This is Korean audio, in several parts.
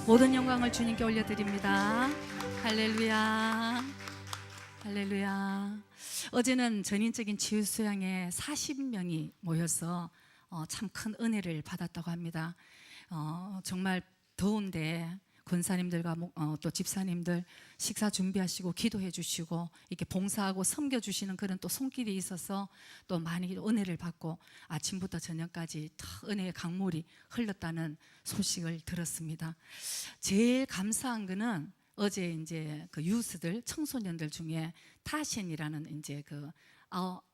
모든 영광을 주님께 올려드립니다. 할렐루야, 할렐루야. 어제는 전인적인 치유 수양에 40명이 모여서 참 큰 은혜를 받았다고 합니다. 정말 더운데 권사님들과 또 집사님들 식사 준비하시고 기도해 주시고 이렇게 봉사하고 섬겨 주시는 그런 또 손길이 있어서 또 많이 은혜를 받고 아침부터 저녁까지 은혜의 강물이 흘렀다는 소식을 들었습니다. 제일 감사한 거는 어제 이제 그 유스들 청소년들 중에 타신이라는 이제 그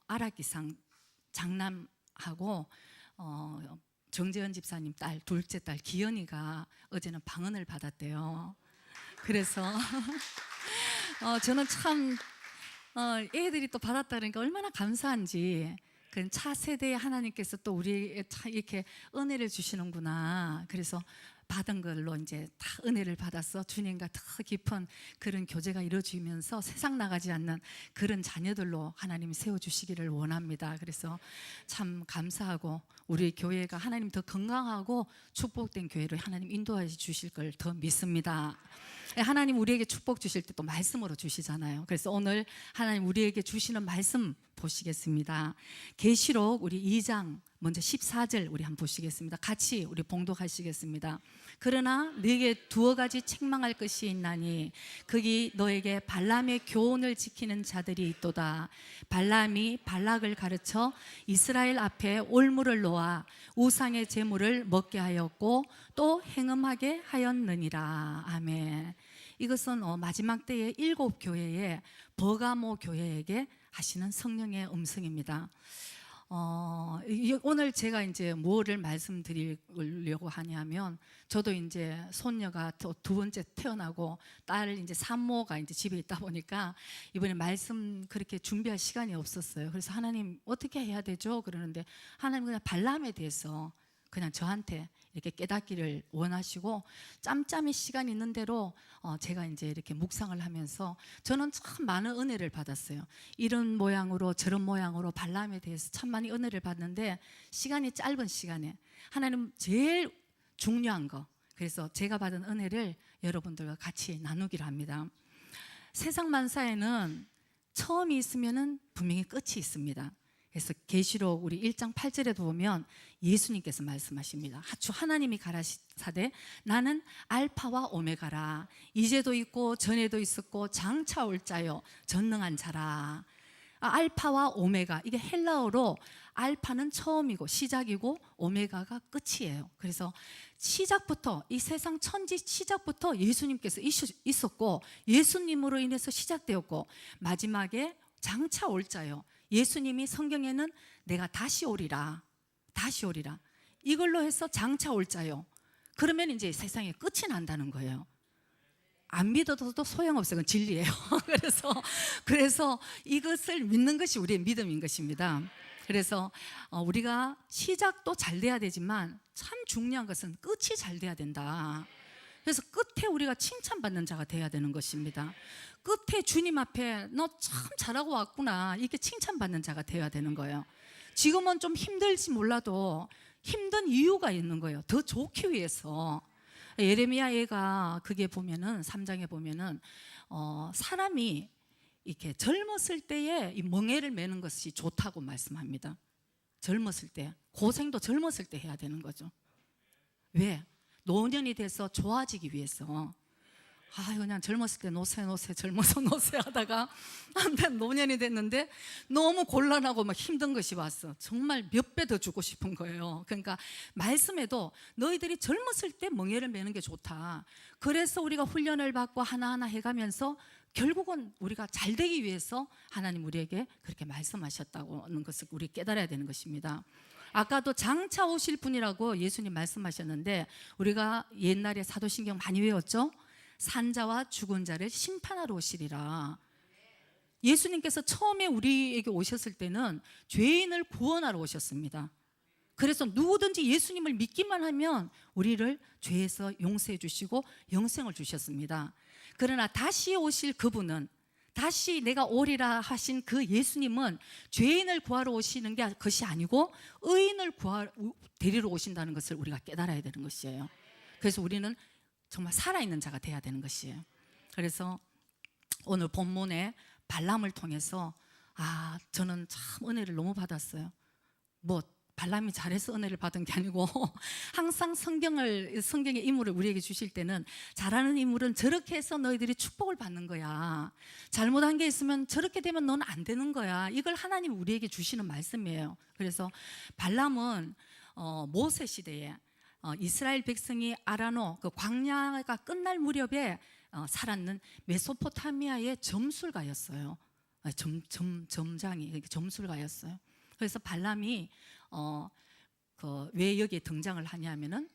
아라기상 장남하고 정재현 집사님 딸 둘째 딸 기현이가 어제는 방언을 받았대요. 그래서 저는 참 애들이 또 받았다는 게 얼마나 감사한지, 그 차세대에 하나님께서 또 우리에게 이렇게 은혜를 주시는구나. 그래서 받은 걸로 이제 다 은혜를 받아서 주님과 더 깊은 그런 교제가 이루어지면서 세상 나가지 않는 그런 자녀들로 하나님이 세워주시기를 원합니다. 그래서 참 감사하고 우리 교회가 하나님 더 건강하고 축복된 교회로 하나님 인도해 주실 걸 더 믿습니다. 하나님 우리에게 축복 주실 때 또 말씀으로 주시잖아요. 그래서 오늘 하나님 우리에게 주시는 말씀 보시겠습니다. 계시록 우리 2장 먼저 14절 우리 한번 보시겠습니다. 같이 우리 봉독하시겠습니다. 그러나 너에게 두어 가지 책망할 것이 있나니 거기 너에게 발람의 교훈을 지키는 자들이 있도다. 발람이 발락을 가르쳐 이스라엘 앞에 올무를 놓아 우상의 제물을 먹게 하였고 또 행음하게 하였느니라. 아멘. 이것은 마지막 때의 7교회의 버가모 교회에게 하시는 성령의 음성입니다. 오늘 제가 이제 뭐를 말씀드리려고 하냐면, 저도 이제 손녀가 두 번째 태어나고 딸 이제 산모가 이제 집에 있다 보니까 이번에 말씀 그렇게 준비할 시간이 없었어요. 그래서 하나님 어떻게 해야 되죠? 그러는데 하나님 그냥 발람에 대해서 그냥 저한테 이렇게 깨닫기를 원하시고 짬짬이 시간 있는 대로 제가 이제 이렇게 묵상을 하면서 저는 참 많은 은혜를 받았어요. 이런 모양으로 저런 모양으로 발람에 대해서 참 많이 은혜를 받는데 시간이 짧은 시간에 하나님 제일 중요한 거, 그래서 제가 받은 은혜를 여러분들과 같이 나누기를 합니다. 세상 만사에는 처음이 있으면은 분명히 끝이 있습니다. 그래서 계시록 우리 1장 8절에도 보면 예수님께서 말씀하십니다. 주 하나님이 가라사대 나는 알파와 오메가라. 이제도 있고 전에도 있었고 장차 올 자요 전능한 자라. 알파와 오메가, 이게 헬라어로 알파는 처음이고 시작이고 오메가가 끝이에요. 그래서 시작부터, 이 세상 천지 시작부터 예수님께서 있었고 예수님으로 인해서 시작되었고 마지막에 장차 올 자요, 예수님이 성경에는 내가 다시 오리라, 다시 오리라, 이걸로 해서 장차 올 자요. 그러면 이제 세상에 끝이 난다는 거예요. 안 믿어도 소용없어요. 그건 진리예요. 그래서 이것을 믿는 것이 우리의 믿음인 것입니다. 그래서 우리가 시작도 잘 돼야 되지만 참 중요한 것은 끝이 잘 돼야 된다. 그래서 끝에 우리가 칭찬받는 자가 돼야 되는 것입니다. 끝에 주님 앞에 너 참 잘하고 왔구나, 이렇게 칭찬받는 자가 돼야 되는 거예요. 지금은 좀 힘들지 몰라도 힘든 이유가 있는 거예요. 더 좋기 위해서. 예레미야 애가 그게 보면은 3장에 보면은 사람이 이렇게 젊었을 때에 이 멍에를 매는 것이 좋다고 말씀합니다. 젊었을 때, 고생도 젊었을 때 해야 되는 거죠. 왜? 노년이 돼서 좋아지기 위해서. 그냥 젊었을 때 노세 젊어서 노세 하다가 한편 노년이 됐는데 너무 곤란하고 막 힘든 것이 왔어. 정말 몇 배 더 주고 싶은 거예요. 그러니까 말씀에도 너희들이 젊었을 때 멍에를 매는 게 좋다. 그래서 우리가 훈련을 받고 하나하나 해가면서 결국은 우리가 잘 되기 위해서 하나님 우리에게 그렇게 말씀하셨다고 하는 것을 우리 깨달아야 되는 것입니다. 아까도 장차 오실 분이라고 예수님 말씀하셨는데 우리가 옛날에 사도신경 많이 외웠죠? 산자와 죽은 자를 심판하러 오시리라. 예수님께서 처음에 우리에게 오셨을 때는 죄인을 구원하러 오셨습니다. 그래서 누구든지 예수님을 믿기만 하면 우리를 죄에서 용서해 주시고 영생을 주셨습니다. 그러나 다시 오실 그분은, 다시 내가 오리라 하신 그 예수님은 죄인을 구하러 오시는 것이 아니고 의인을 데리러 오신다는 것을 우리가 깨달아야 되는 것이에요. 그래서 우리는 정말 살아있는 자가 돼야 되는 것이에요. 그래서 오늘 본문에 발람을 통해서 저는 참 은혜를 너무 받았어요. 뭐 발람이 잘해서 은혜를 받은 게 아니고 항상 성경의 인물을 우리에게 주실 때는 잘하는 인물은 저렇게 해서 너희들이 축복을 받는 거야. 잘못한 게 있으면 저렇게 되면 너는 안 되는 거야. 이걸 하나님 우리에게 주시는 말씀이에요. 그래서 발람은 모세 시대에 이스라엘 백성이 아라노 그 광야가 끝날 무렵에 살았는 메소포타미아의 점술가였어요. 점장이 점술가였어요. 그래서 발람이 왜 여기에 등장을 하냐면은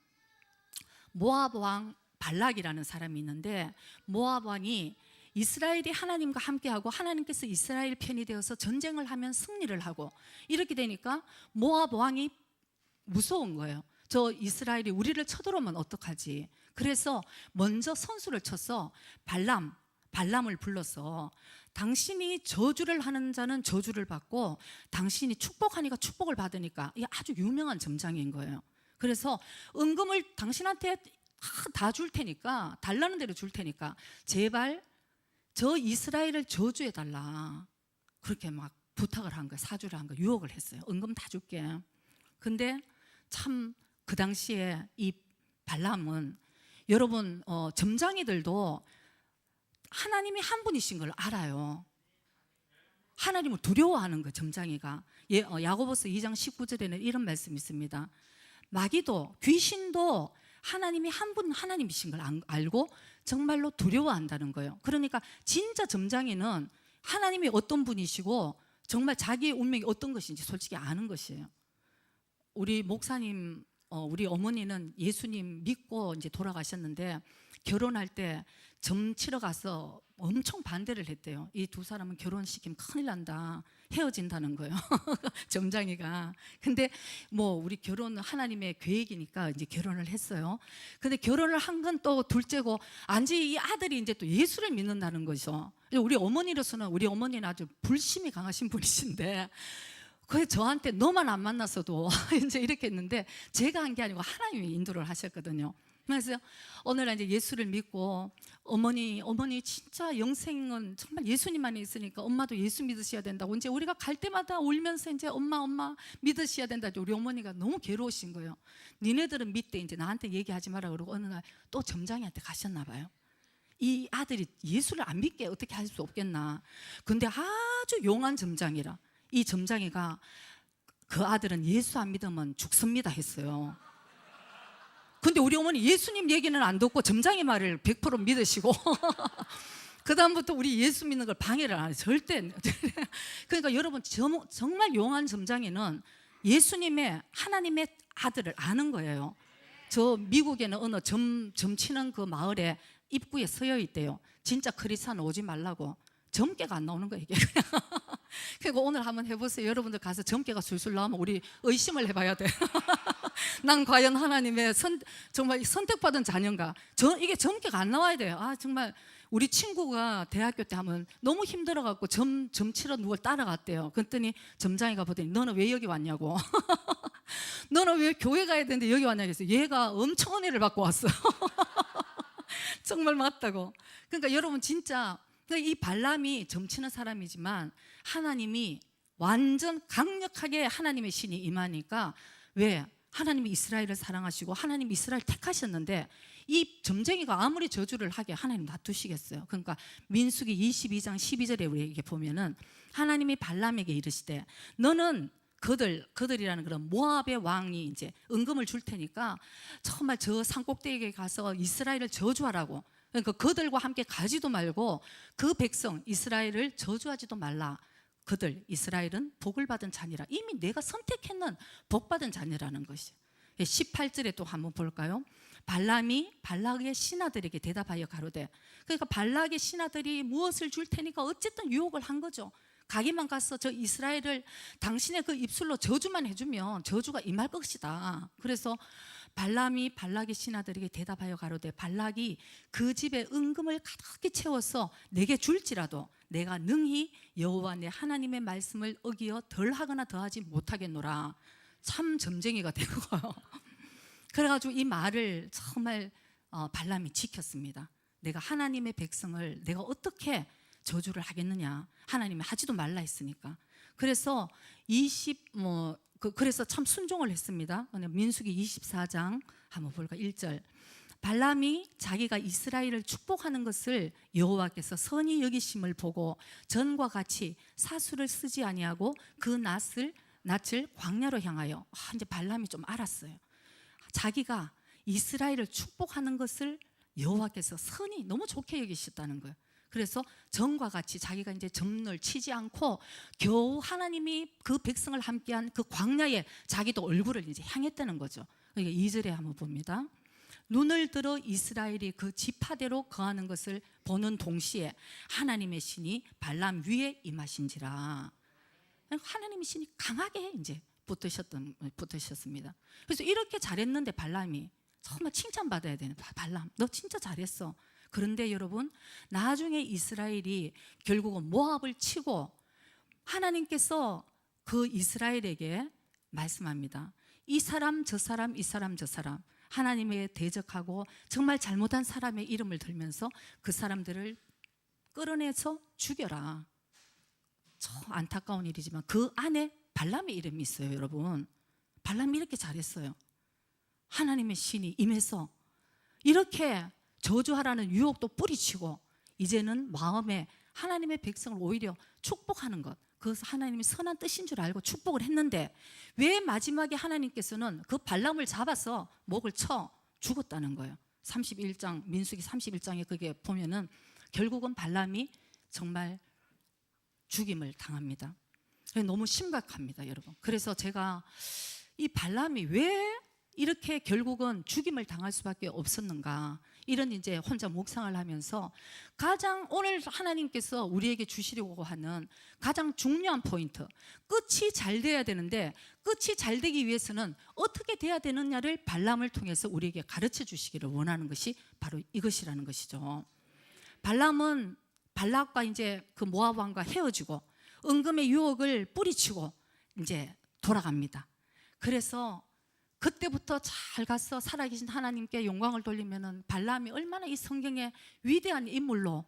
모압 왕 발락이라는 사람이 있는데, 모압 왕이 이스라엘이 하나님과 함께하고 하나님께서 이스라엘 편이 되어서 전쟁을 하면 승리를 하고 이렇게 되니까 모압 왕이 무서운 거예요. 저 이스라엘이 우리를 쳐들어오면 어떡하지? 그래서 먼저 선수를 쳐서 발람을 불러서 당신이 저주를 하는 자는 저주를 받고 당신이 축복하니까 축복을 받으니까, 이게 아주 유명한 점장인 거예요. 그래서 은금을 당신한테 다 줄 테니까, 달라는 대로 줄 테니까 제발 저 이스라엘을 저주해 달라, 그렇게 막 부탁을 한 거예요. 사주를 한 거예요. 유혹을 했어요. 은금 다 줄게. 근데 참 그 당시에 이 발람은, 여러분 점장이들도 하나님이 한 분이신 걸 알아요. 하나님을 두려워하는 거예요, 점장이가. 야고보서 2장 19절에는 이런 말씀이 있습니다. 마귀도, 귀신도 하나님이 한 분 하나님이신 걸 알고 정말로 두려워한다는 거예요. 그러니까 진짜 점장이는 하나님이 어떤 분이시고 정말 자기의 운명이 어떤 것인지 솔직히 아는 것이에요. 우리 목사님, 우리 어머니는 예수님 믿고 이제 돌아가셨는데, 결혼할 때 점 치러 가서 엄청 반대를 했대요. 이 두 사람은 결혼시키면 큰일 난다, 헤어진다는 거예요. 점장이가. 근데 뭐 우리 결혼은 하나님의 계획이니까 이제 결혼을 했어요. 근데 결혼을 한 건 또 둘째고, 이 아들이 이제 또 예수를 믿는다는 거죠. 우리 어머니로서는, 우리 어머니는 아주 불심이 강하신 분이신데, 그래 저한테 너만 안 만났어도 이제 이렇게 했는데, 제가 한 게 아니고 하나님이 인도를 하셨거든요. 그래서 오늘 이제 예수를 믿고, 어머니 진짜 영생은 정말 예수님만이 있으니까 엄마도 예수 믿으셔야 된다고, 이제 우리가 갈 때마다 울면서 이제 엄마 믿으셔야 된다. 우리 어머니가 너무 괴로우신 거예요. 니네들은 믿대, 이제 나한테 얘기하지 마라 그러고 어느 날 또 점장이한테 가셨나 봐요. 이 아들이 예수를 안 믿게 어떻게 할 수 없겠나. 근데 아주 용한 점장이라, 이 점장이가 그 아들은 예수 안 믿으면 죽습니다 했어요. 근데 우리 어머니 예수님 얘기는 안 듣고 점장의 말을 100% 믿으시고 그 다음부터 우리 예수 믿는 걸 방해를 안 해요. 절대. 그러니까 여러분, 정말 용한 점장이는 예수님의, 하나님의 아들을 아는 거예요. 저 미국에는 어느 점 치는 그 마을에 입구에 서여 있대요. 진짜 크리스찬 오지 말라고. 점괘가 안 나오는 거예요, 이게. 그리고 오늘 한번 해보세요. 여러분들 가서 점괘가 술술 나오면 우리 의심을 해봐야 돼. 난 과연 하나님의 정말 선택받은 자녀인가? 이게 점괘가 안 나와야 돼요. 정말 우리 친구가 대학교 때 하면 너무 힘들어갖고 점 치러 누굴 따라갔대요. 그랬더니 점장이가 보더니 너는 왜 여기 왔냐고. 너는 왜 교회 가야 되는데 여기 왔냐고 해서 얘가 엄청 은혜를 받고 왔어요. 정말 맞다고. 그러니까 여러분 진짜 이 발람이 점치는 사람이지만 하나님이 완전 강력하게 하나님의 신이 임하니까, 왜? 하나님이 이스라엘을 사랑하시고 하나님이 이스라엘 택하셨는데 이 점쟁이가 아무리 저주를 하게 하나님 놔두시겠어요? 그러니까 민수기 22장 12절에 우리에게 보면은 하나님이 발람에게 이르시되 너는 그들이라는 그런 모압의 왕이 이제 은금을 줄 테니까 정말 저 산꼭대기에 가서 이스라엘을 저주하라고. 그러니까 그들과 함께 가지도 말고 그 백성 이스라엘을 저주하지도 말라. 이스라엘은 복을 받은 자니라. 이미 내가 선택했는 복받은 자녀라는 것이. 18절에 또 한번 볼까요? 발람이 발락의 신하들에게 대답하여 가로되, 그러니까 발락의 신하들이 무엇을 줄 테니까 어쨌든 유혹을 한 거죠. 가기만 가서 저 이스라엘을 당신의 그 입술로 저주만 해주면 저주가 임할 것이다. 그래서 발람이 발락의 신하들에게 대답하여 가로되, 발락이 그 집에 은금을 가득히 채워서 내게 줄지라도 내가 능히 여호와 내 하나님의 말씀을 어기어 덜하거나 더하지 못하겠노라. 참 점쟁이가 된 거예요. 그래가지고 이 말을 정말 발람이 지켰습니다. 내가 하나님의 백성을 내가 어떻게 저주를 하겠느냐. 하나님이 하지도 말라 했으니까. 그래서 그래서 참 순종을 했습니다. 민수기 24장 한번 볼까? 1절. 발람이 자기가 이스라엘을 축복하는 것을 여호와께서 선히 여기심을 보고 전과 같이 사수를 쓰지 아니하고 그 낯을 광야로 향하여 이제 발람이 좀 알았어요. 자기가 이스라엘을 축복하는 것을 여호와께서 선히 너무 좋게 여기셨다는 거예요. 그래서 전과 같이 자기가 이제 점을 치지 않고 겨우 하나님이 그 백성을 함께한 그 광야에 자기도 얼굴을 이제 향했다는 거죠. 그러니까 2절에 한번 봅니다. 눈을 들어 이스라엘이 그 지파대로 거하는 것을 보는 동시에 하나님의 신이 발람 위에 임하신지라. 하나님의 신이 강하게 이제 붙으셨습니다. 그래서 이렇게 잘했는데 발람이 정말 칭찬받아야 되는, 발람 너 진짜 잘했어. 그런데 여러분, 나중에 이스라엘이 결국은 모압을 치고 하나님께서 그 이스라엘에게 말씀합니다. 이 사람 저 사람 이 사람 저 사람 하나님에 대적하고 정말 잘못한 사람의 이름을 들면서 그 사람들을 끌어내서 죽여라. 참 안타까운 일이지만 그 안에 발람의 이름이 있어요. 여러분, 발람이 이렇게 잘했어요. 하나님의 신이 임해서 이렇게 저주하라는 유혹도 뿌리치고 이제는 마음에 하나님의 백성을 오히려 축복하는 것, 그것은 하나님의 선한 뜻인 줄 알고 축복을 했는데 왜 마지막에 하나님께서는 그 발람을 잡아서 목을 쳐 죽었다는 거예요. 31장 민수기 31장에 그게 보면은 결국은 발람이 정말 죽임을 당합니다. 너무 심각합니다, 여러분. 그래서 제가 이 발람이 왜 이렇게 결국은 죽임을 당할 수밖에 없었는가, 이런 이제 혼자 묵상을 하면서 가장 오늘 하나님께서 우리에게 주시려고 하는 가장 중요한 포인트, 끝이 잘 돼야 되는데 끝이 잘 되기 위해서는 어떻게 돼야 되느냐를 발람을 통해서 우리에게 가르쳐 주시기를 원하는 것이 바로 이것이라는 것이죠. 발람은 발락과 이제 그 모압 왕과 헤어지고 은금의 유혹을 뿌리치고 이제 돌아갑니다. 그래서 그때부터 잘 가서 살아계신 하나님께 영광을 돌리면은 발람이 얼마나 이 성경의 위대한 인물로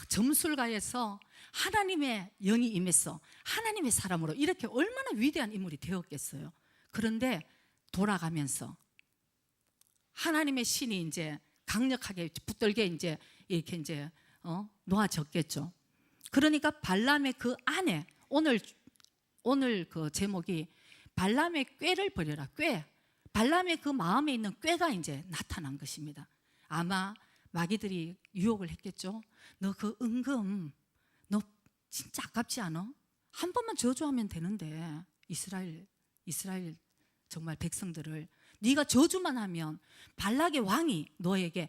점술가에서 하나님의 영이 임했어, 하나님의 사람으로 이렇게 얼마나 위대한 인물이 되었겠어요. 그런데 돌아가면서 하나님의 신이 이제 강력하게 붙들게 이제 이렇게 이제 놓아졌겠죠. 그러니까 발람의 그 안에 오늘 그 제목이 발람의 꾀를 버려라. 꾀. 발람의 그 마음에 있는 꾀가 이제 나타난 것입니다. 아마 마귀들이 유혹을 했겠죠. 너 그 은금 너 진짜 아깝지 않아? 한 번만 저주하면 되는데 이스라엘 정말 백성들을 네가 저주만 하면 발락의 왕이 너에게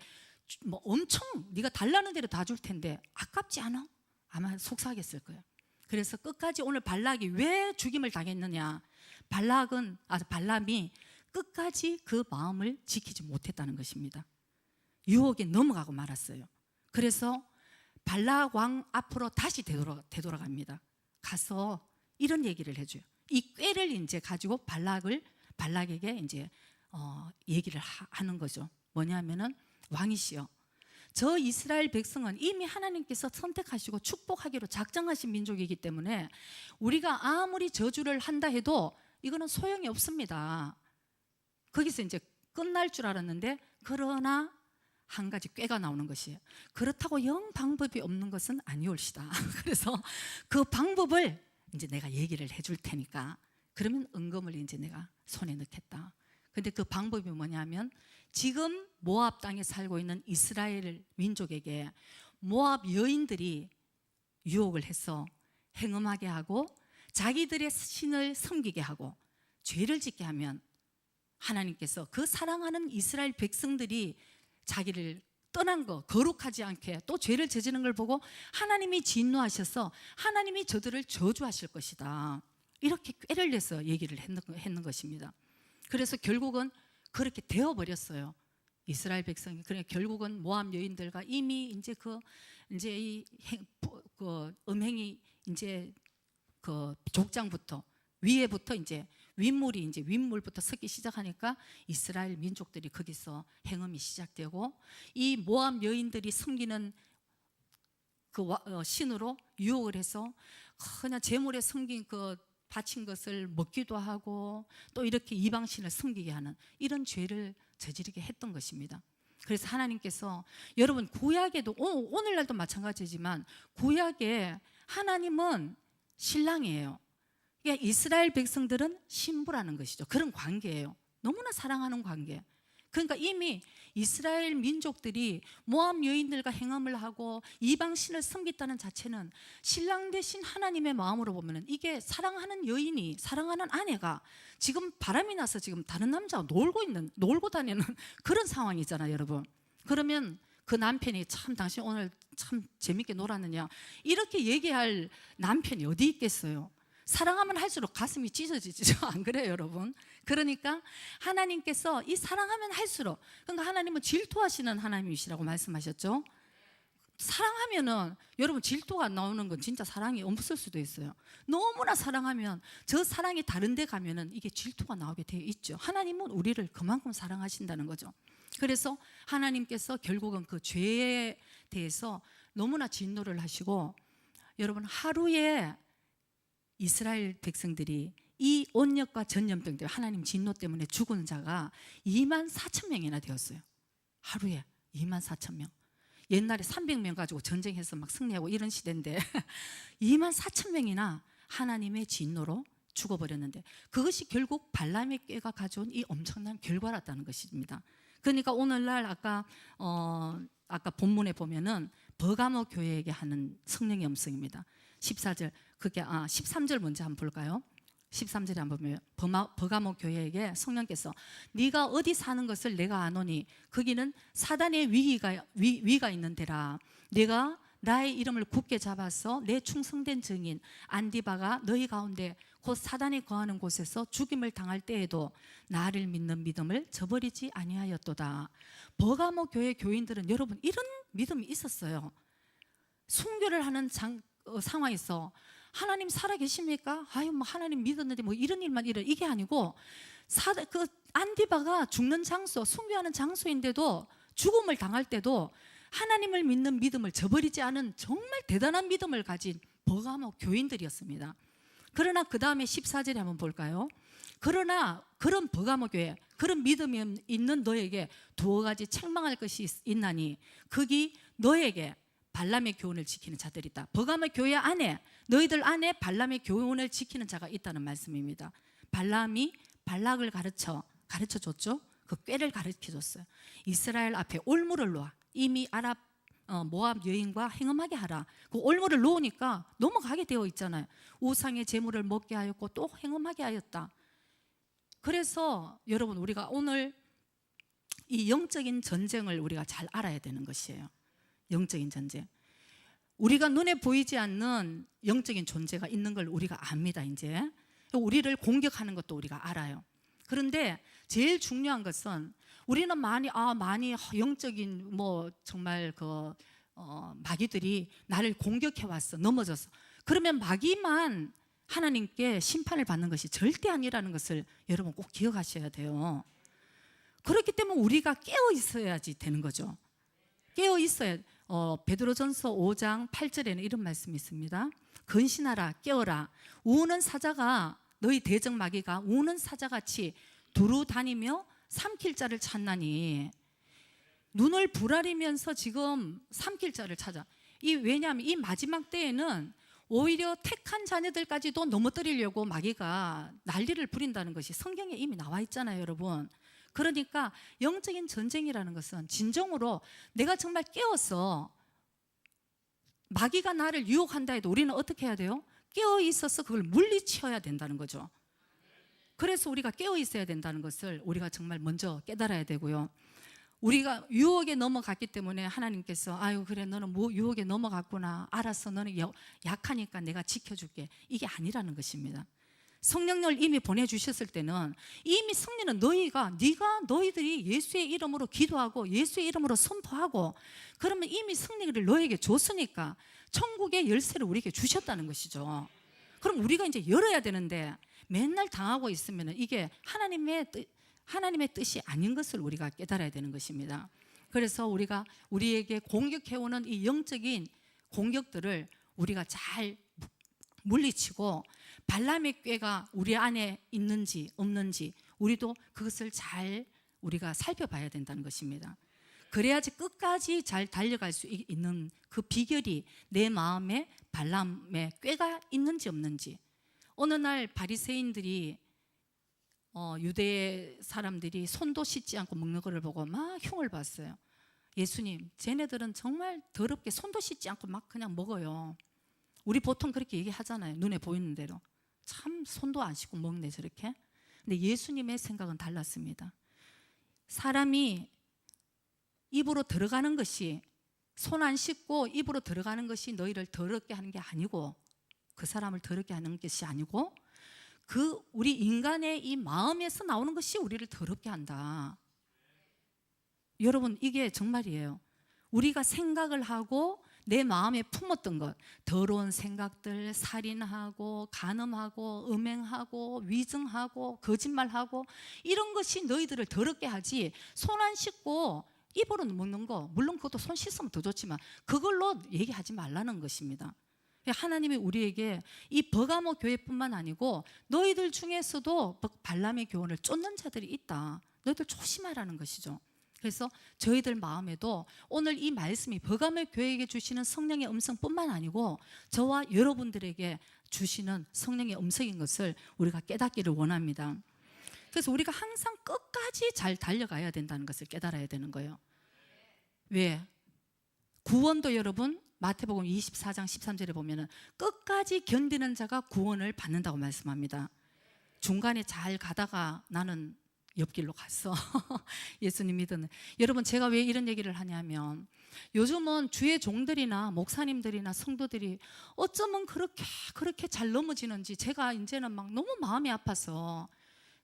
뭐 엄청 네가 달라는 대로 다 줄 텐데 아깝지 않아? 아마 속삭였을 거예요. 그래서 끝까지 오늘 발락이 왜 죽임을 당했느냐, 발람이 끝까지 그 마음을 지키지 못했다는 것입니다. 유혹에 넘어가고 말았어요. 그래서 발락 왕 앞으로 다시 되돌아갑니다. 가서 이런 얘기를 해줘요. 이 꾀를 이제 가지고 발락에게 이제 얘기를 하는 거죠. 뭐냐면은, 왕이시여, 저 이스라엘 백성은 이미 하나님께서 선택하시고 축복하기로 작정하신 민족이기 때문에 우리가 아무리 저주를 한다 해도 이거는 소용이 없습니다. 거기서 이제 끝날 줄 알았는데, 그러나 한 가지 꾀가 나오는 것이에요. 그렇다고 영 방법이 없는 것은 아니올시다. 그래서 그 방법을 이제 내가 얘기를 해줄 테니까 그러면 은금을 이제 내가 손에 넣겠다. 근데 그 방법이 뭐냐면, 지금 모압 땅에 살고 있는 이스라엘 민족에게 모압 여인들이 유혹을 해서 행음하게 하고 자기들의 신을 섬기게 하고 죄를 짓게 하면 하나님께서 그 사랑하는 이스라엘 백성들이 자기를 떠난 거, 거룩하지 않게 또 죄를 저지르는 걸 보고 하나님이 진노하셔서 하나님이 저들을 저주하실 것이다. 이렇게 꾀를 내서 얘기를 했는 것입니다. 그래서 결국은 그렇게 되어버렸어요. 이스라엘 백성이. 그러니까 결국은 모압 여인들과 이미 이제 이 음행이 이제 그 족장부터 위에부터 이제 윗물이 이제 윗물부터 섞기 시작하니까 이스라엘 민족들이 거기서 행음이 시작되고 이 모압 여인들이 섬기는 그 신으로 유혹을 해서 그냥 제물에 섬긴 그 바친 것을 먹기도 하고 또 이렇게 이방신을 섬기게 하는 이런 죄를 저지르게 했던 것입니다. 그래서 하나님께서 여러분 구약에도 오늘날도 마찬가지지만 구약에 하나님은 신랑이에요. 그러니까 이스라엘 백성들은 신부라는 것이죠. 그런 관계예요. 너무나 사랑하는 관계. 그러니까 이미 이스라엘 민족들이 모압 여인들과 행함을 하고 이방신을 섬겼다는 자체는 신랑 대신 하나님의 마음으로 보면 이게 사랑하는 여인이, 사랑하는 아내가 지금 바람이 나서 지금 다른 남자와 놀고 다니는 그런 상황이잖아요, 여러분. 그러면 그 남편이 참 당신 오늘 참 재밌게 놀았느냐 이렇게 얘기할 남편이 어디 있겠어요. 사랑하면 할수록 가슴이 찢어지죠. 안 그래요, 여러분? 그러니까 하나님께서 이 사랑하면 할수록, 그러니까 하나님은 질투하시는 하나님이시라고 말씀하셨죠. 사랑하면은 여러분 질투가 나오는 건 진짜 사랑이 없을 수도 있어요. 너무나 사랑하면 저 사랑이 다른 데 가면은 이게 질투가 나오게 되어 있죠. 하나님은 우리를 그만큼 사랑하신다는 거죠. 그래서 하나님께서 결국은 그 죄에 대해서 너무나 진노를 하시고, 여러분 하루에 이스라엘 백성들이 이 온역과 전염병 때문에 하나님 진노 때문에 죽은 자가 24,000명이나 되었어요. 하루에 24,000명. 옛날에 300명 가지고 전쟁해서 막 승리하고 이런 시대인데 24,000명이나 하나님의 진노로 죽어버렸는데, 그것이 결국 발람의 꾀가 가져온 이 엄청난 결과였다는 것입니다. 그러니까 오늘날 아까 본문에 보면은 버가모 교회에게 하는 성령의 음성입니다. 14절, 13절 먼저 한번 볼까요? 13절에 한번 보면 버가모 교회에게 성령께서 네가 어디 사는 것을 내가 아노니 거기는 사단의 위가 있는 데라. 내가 나의 이름을 굳게 잡아서 내 충성된 증인 안디바가 너희 가운데 곧 사단이 거하는 곳에서 죽임을 당할 때에도 나를 믿는 믿음을 저버리지 아니하였도다. 버가모 교회 교인들은 여러분 이런 믿음이 있었어요. 순교를 하는 상황에서 하나님 살아계십니까? 아유 뭐 하나님 믿었는데 뭐 이런 일만 이게 아니고 그 안디바가 죽는 장소, 순교하는 장소인데도 죽음을 당할 때도 하나님을 믿는 믿음을 저버리지 않은 정말 대단한 믿음을 가진 버가모 교인들이었습니다. 그러나 그 다음에 14절에 한번 볼까요? 그러나 그런 버가모 교회, 그런 믿음이 있는 너에게 두어 가지 책망할 것이 있나니 거기 너에게 발람의 교훈을 지키는 자들이 있다. 버가모 교회 안에, 너희들 안에 발람의 교훈을 지키는 자가 있다는 말씀입니다. 발람이 발락을 가르쳐줬죠. 그 꾀를 가르쳐줬어요. 이스라엘 앞에 올무를 놓아 이미 모압 여인과 행음하게 하라. 그 올무를 놓으니까 넘어가게 되어 있잖아요. 우상의 제물을 먹게 하였고 또 행음하게 하였다. 그래서 여러분 우리가 오늘 이 영적인 전쟁을 우리가 잘 알아야 되는 것이에요. 영적인 전쟁. 우리가 눈에 보이지 않는 영적인 존재가 있는 걸 우리가 압니다. 이제 우리를 공격하는 것도 우리가 알아요. 그런데 제일 중요한 것은 우리는 많이 영적인 정말 마귀들이 나를 공격해 왔어, 넘어졌어. 그러면 마귀만 하나님께 심판을 받는 것이 절대 아니라는 것을 여러분 꼭 기억하셔야 돼요. 그렇기 때문에 우리가 깨어 있어야지 되는 거죠. 깨어 있어야. 베드로전서 5장 8절에는 이런 말씀이 있습니다. 근신하라, 깨어라. 우는 사자가, 너희 대적 마귀가 우는 사자같이 두루 다니며 삼킬 자를 찾나니. 눈을 부라리면서 지금 삼킬 자를 찾아. 왜냐하면 이 마지막 때에는 오히려 택한 자녀들까지도 넘어뜨리려고 마귀가 난리를 부린다는 것이 성경에 이미 나와 있잖아요, 여러분. 그러니까 영적인 전쟁이라는 것은 진정으로 내가 정말 깨어서 마귀가 나를 유혹한다 해도 우리는 어떻게 해야 돼요? 깨어 있어서 그걸 물리쳐야 된다는 거죠. 그래서 우리가 깨어 있어야 된다는 것을 우리가 정말 먼저 깨달아야 되고요. 우리가 유혹에 넘어갔기 때문에 하나님께서 아유 그래 너는 유혹에 넘어갔구나, 알았어, 너는 약하니까 내가 지켜줄게, 이게 아니라는 것입니다. 성령을 이미 보내주셨을 때는 이미 승리는 너희들이 예수의 이름으로 기도하고 예수의 이름으로 선포하고 그러면 이미 승리를 너에게 줬으니까 천국의 열쇠를 우리에게 주셨다는 것이죠. 그럼 우리가 이제 열어야 되는데 맨날 당하고 있으면 이게 하나님의 뜻이 아닌 것을 우리가 깨달아야 되는 것입니다. 그래서 우리가 우리에게 공격해오는 이 영적인 공격들을 우리가 잘 물리치고 발람의 꾀가 우리 안에 있는지 없는지 우리도 그것을 잘 우리가 살펴봐야 된다는 것입니다. 그래야지 끝까지 잘 달려갈 수 있는 그 비결이 내 마음에 발람의 꾀가 있는지 없는지. 어느 날 바리새인들이 유대 사람들이 손도 씻지 않고 먹는 것을 보고 막 흉을 봤어요. 예수님, 쟤네들은 정말 더럽게 손도 씻지 않고 막 그냥 먹어요. 우리 보통 그렇게 얘기하잖아요. 눈에 보이는 대로. 참 손도 안 씻고 먹네 저렇게. 근데 예수님의 생각은 달랐습니다. 사람이 입으로 들어가는 것이, 손 안 씻고 입으로 들어가는 것이 너희를 더럽게 하는 게 아니고, 그 사람을 더럽게 하는 것이 아니고, 그 우리 인간의 이 마음에서 나오는 것이 우리를 더럽게 한다. 여러분, 이게 정말이에요. 우리가 생각을 하고 내 마음에 품었던 것, 더러운 생각들, 살인하고 간음하고 음행하고 위증하고 거짓말하고, 이런 것이 너희들을 더럽게 하지, 손 안 씻고 입으로 먹는 거, 물론 그것도 손 씻으면 더 좋지만 그걸로 얘기하지 말라는 것입니다. 하나님이 우리에게 이 버가모 교회뿐만 아니고 너희들 중에서도 발람의 교훈을 쫓는 자들이 있다. 너희들 조심하라는 것이죠. 그래서 저희들 마음에도 오늘 이 말씀이 버가모 교회에게 주시는 성령의 음성뿐만 아니고 저와 여러분들에게 주시는 성령의 음성인 것을 우리가 깨닫기를 원합니다. 그래서 우리가 항상 끝까지 잘 달려가야 된다는 것을 깨달아야 되는 거예요. 왜? 구원도 여러분 마태복음 24장 13절에 보면은 끝까지 견디는 자가 구원을 받는다고 말씀합니다. 중간에 잘 가다가 나는 옆길로 갔어. 예수님 믿는. 여러분, 제가 왜 이런 얘기를 하냐면 요즘은 주의 종들이나 목사님들이나 성도들이 어쩌면 그렇게 잘 넘어지는지 제가 이제는 막 너무 마음이 아파서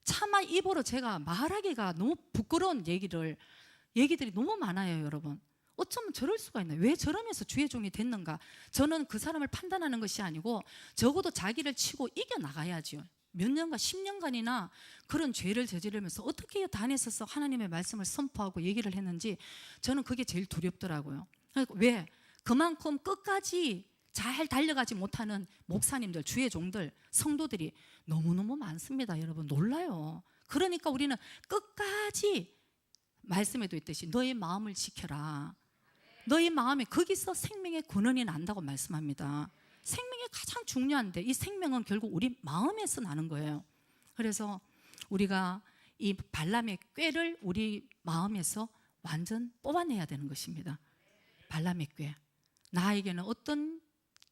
차마 입으로 제가 말하기가 너무 부끄러운 얘기들이 너무 많아요. 여러분, 어쩌면 저럴 수가 있나요? 왜 저러면서 주의 종이 됐는가? 저는 그 사람을 판단하는 것이 아니고 적어도 자기를 치고 이겨나가야죠. 몇 년간 10년간이나 그런 죄를 저지르면서 어떻게 단에서서 하나님의 말씀을 선포하고 얘기를 했는지 저는 그게 제일 두렵더라고요. 왜? 그만큼 끝까지 잘 달려가지 못하는 목사님들, 주의 종들, 성도들이 너무너무 많습니다. 여러분, 놀라요. 그러니까 우리는 끝까지 말씀에도 있듯이 너의 마음을 지켜라. 너의 마음에 거기서 생명의 근원이 난다고 말씀합니다. 생명이 가장 중요한데 이 생명은 결국 우리 마음에서 나는 거예요. 그래서 우리가 이 발람의 꾀를 우리 마음에서 완전 뽑아내야 되는 것입니다. 발람의 꾀. 나에게는 어떤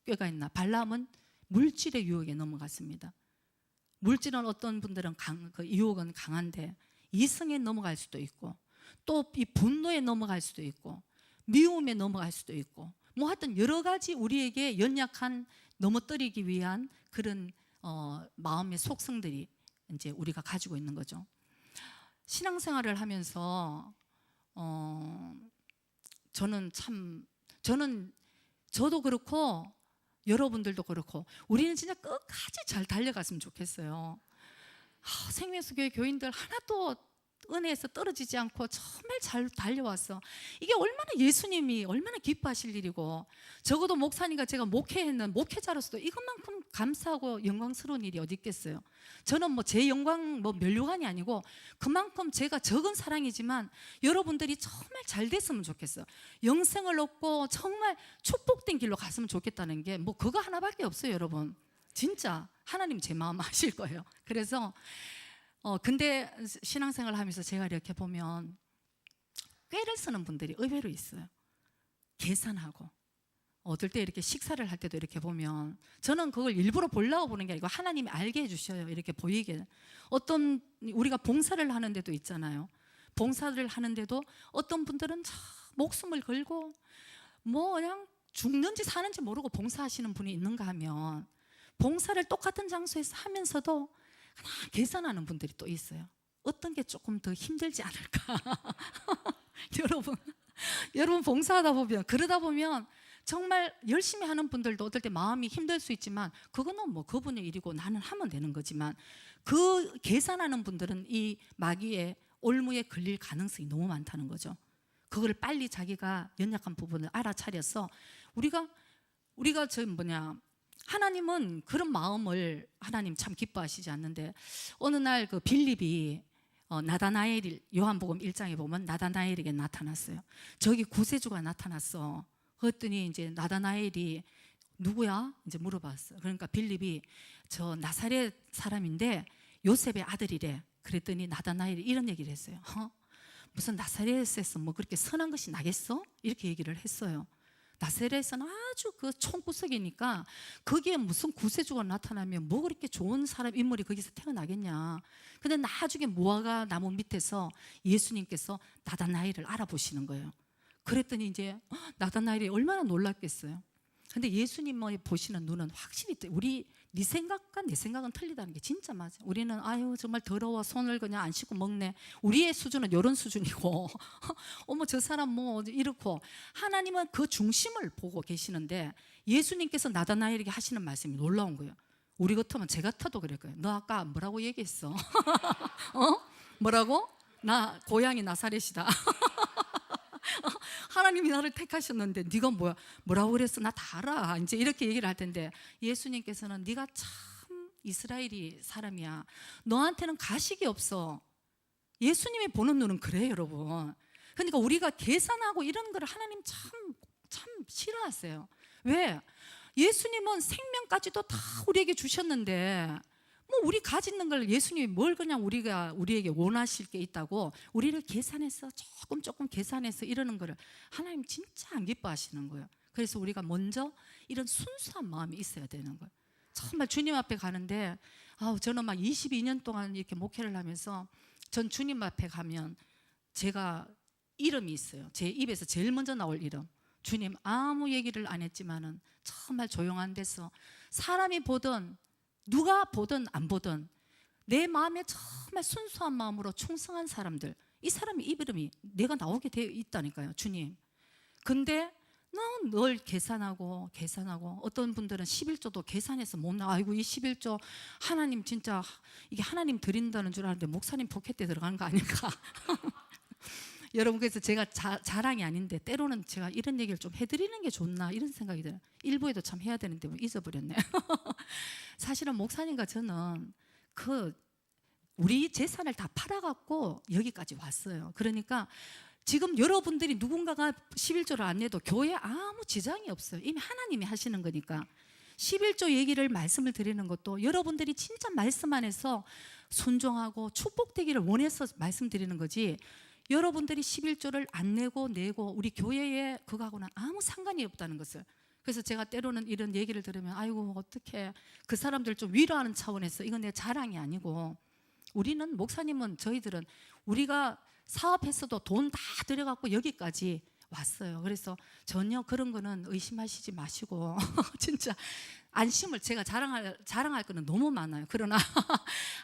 꾀가 있나? 발람은 물질의 유혹에 넘어갔습니다. 물질은 어떤 분들은 그 유혹은 강한데 이성에 넘어갈 수도 있고, 또 이 분노에 넘어갈 수도 있고, 미움에 넘어갈 수도 있고, 뭐 하여튼 여러 가지 우리에게 연약한 넘어뜨리기 위한 그런 마음의 속성들이 이제 우리가 가지고 있는 거죠. 신앙생활을 하면서 저도 그렇고 여러분들도 그렇고 우리는 진짜 끝까지 잘 달려갔으면 좋겠어요. 생명수교회 교인들 하나도 은혜에서 떨어지지 않고 정말 잘 달려왔어. 이게 얼마나 예수님이 얼마나 기뻐하실 일이고, 적어도 목사님과 제가 목회했는 목회자로서도 이것만큼 감사하고 영광스러운 일이 어디 있겠어요. 저는 뭐 제 영광 면류관이 아니고 그만큼 제가 적은 사랑이지만 여러분들이 정말 잘 됐으면 좋겠어요. 영생을 얻고 정말 축복된 길로 갔으면 좋겠다는 게 뭐 그거 하나밖에 없어요. 여러분, 진짜 하나님 제 마음 아실 거예요. 그래서 근데 신앙생활을 하면서 제가 이렇게 보면 꾀를 쓰는 분들이 의외로 있어요. 계산하고 어떨 때 이렇게 식사를 할 때도 이렇게 보면 저는 그걸 일부러 보려고 보는 게 아니고 하나님이 알게 해주셔요. 이렇게 보이게. 어떤 우리가 봉사를 하는 데도 있잖아요. 봉사를 하는데도 어떤 분들은 목숨을 걸고 뭐 그냥 죽는지 사는지 모르고 봉사하시는 분이 있는가 하면 봉사를 똑같은 장소에서 하면서도 그냥 계산하는 분들이 또 있어요. 어떤 게 조금 더 힘들지 않을까. 여러분 봉사하다 보면 그러다 보면 정말 열심히 하는 분들도 어떨 때 마음이 힘들 수 있지만 그거는 뭐 그분의 일이고 나는 하면 되는 거지만, 그 계산하는 분들은 이 마귀의 올무에 걸릴 가능성이 너무 많다는 거죠. 그걸 빨리 자기가 연약한 부분을 알아차려서 우리가 하나님은 그런 마음을 하나님 참 기뻐하시지 않는데, 어느 날 그 빌립이 나다나엘, 요한복음 1장에 보면 나다나엘에게 나타났어요. 저기 구세주가 나타났어. 그랬더니 이제 나다나엘이 누구야? 이제 물어봤어요. 그러니까 빌립이 저 나사렛 사람인데 요셉의 아들이래. 그랬더니 나다나엘이 이런 얘기를 했어요. 무슨 나사렛에서 뭐 그렇게 선한 것이 나겠어? 이렇게 얘기를 했어요. 나사렛은 아주 그 총구석이니까 거기에 무슨 구세주가 나타나면 뭐 그렇게 좋은 사람 인물이 거기서 태어나겠냐. 근데 나중에 무화과 나무 밑에서 예수님께서 나다나엘을 알아보시는 거예요. 그랬더니 이제 나다나엘이 얼마나 놀랐겠어요. 근데 예수님이 보시는 눈은 확실히 우리 네 생각과 내 생각은 틀리다는 게 진짜 맞아요. 우리는 아유 정말 더러워, 손을 그냥 안 씻고 먹네. 우리의 수준은 이런 수준이고 어머 저 사람 뭐 이렇고, 하나님은 그 중심을 보고 계시는데 예수님께서 나다나엘에게 하시는 말씀이 놀라운 거예요. 우리 같으면 제 같아도 그럴 거예요. 너 아까 뭐라고 얘기했어? 뭐라고? 나 고향이 나사렛이다. 하나님이 나를 택하셨는데 네가 뭐라고 그랬어? 나 다 알아. 이제 이렇게 얘기를 할 텐데 예수님께서는 네가 참 이스라엘이 사람이야. 너한테는 가식이 없어. 예수님이 보는 눈은 그래요, 여러분. 그러니까 우리가 계산하고 이런 걸 하나님 참 싫어하세요. 왜? 예수님은 생명까지도 다 우리에게 주셨는데 뭐 우리 가지는 걸 예수님이 뭘 그냥 우리에게 원하실 게 있다고 우리를 계산해서 조금 계산해서 이러는 거를 하나님 진짜 안 기뻐하시는 거예요. 그래서 우리가 먼저 이런 순수한 마음이 있어야 되는 거예요. 정말 주님 앞에 가는데 저는 막 22년 동안 이렇게 목회를 하면서 전 주님 앞에 가면 제가 이름이 있어요. 제 입에서 제일 먼저 나올 이름. 주님 아무 얘기를 안 했지만은 정말 조용한 데서 사람이 보든 누가 보든 안 보든 내 마음에 정말 순수한 마음으로 충성한 사람들, 이 사람의 이름이 내가 나오게 되어 있다니까요, 주님. 근데 늘 계산하고 어떤 분들은 11조도 계산해서 못 나와. 아이고 이 11조 하나님 진짜 이게 하나님 드린다는 줄 알았는데 목사님 포켓 때 들어가는 거 아닐까? 여러분, 그래서 제가 자랑이 아닌데 때로는 제가 이런 얘기를 좀 해드리는 게 좋나 이런 생각이 들어요. 일부에도 참 해야 되는데 뭐 잊어버렸네. 사실은 목사님과 저는 우리 재산을 다 팔아갖고 여기까지 왔어요. 그러니까 지금 여러분들이 누군가가 11조를 안 내도 교회에 아무 지장이 없어요. 이미 하나님이 하시는 거니까. 11조 얘기를 말씀을 드리는 것도 여러분들이 진짜 말씀 안에서 순종하고 축복되기를 원해서 말씀드리는 거지, 여러분들이 11조를 안 내고 우리 교회에 그거하고는 아무 상관이 없다는 것을. 그래서 제가 때로는 이런 얘기를 들으면 아이고 어떻게 그 사람들 좀 위로하는 차원에서, 이건 내 자랑이 아니고, 우리는 목사님은 저희들은 우리가 사업했어도 돈 다 들여갖고 여기까지 왔어요. 그래서 전혀 그런 거는 의심하시지 마시고 진짜 안심을, 제가 자랑할 거는 너무 많아요. 그러나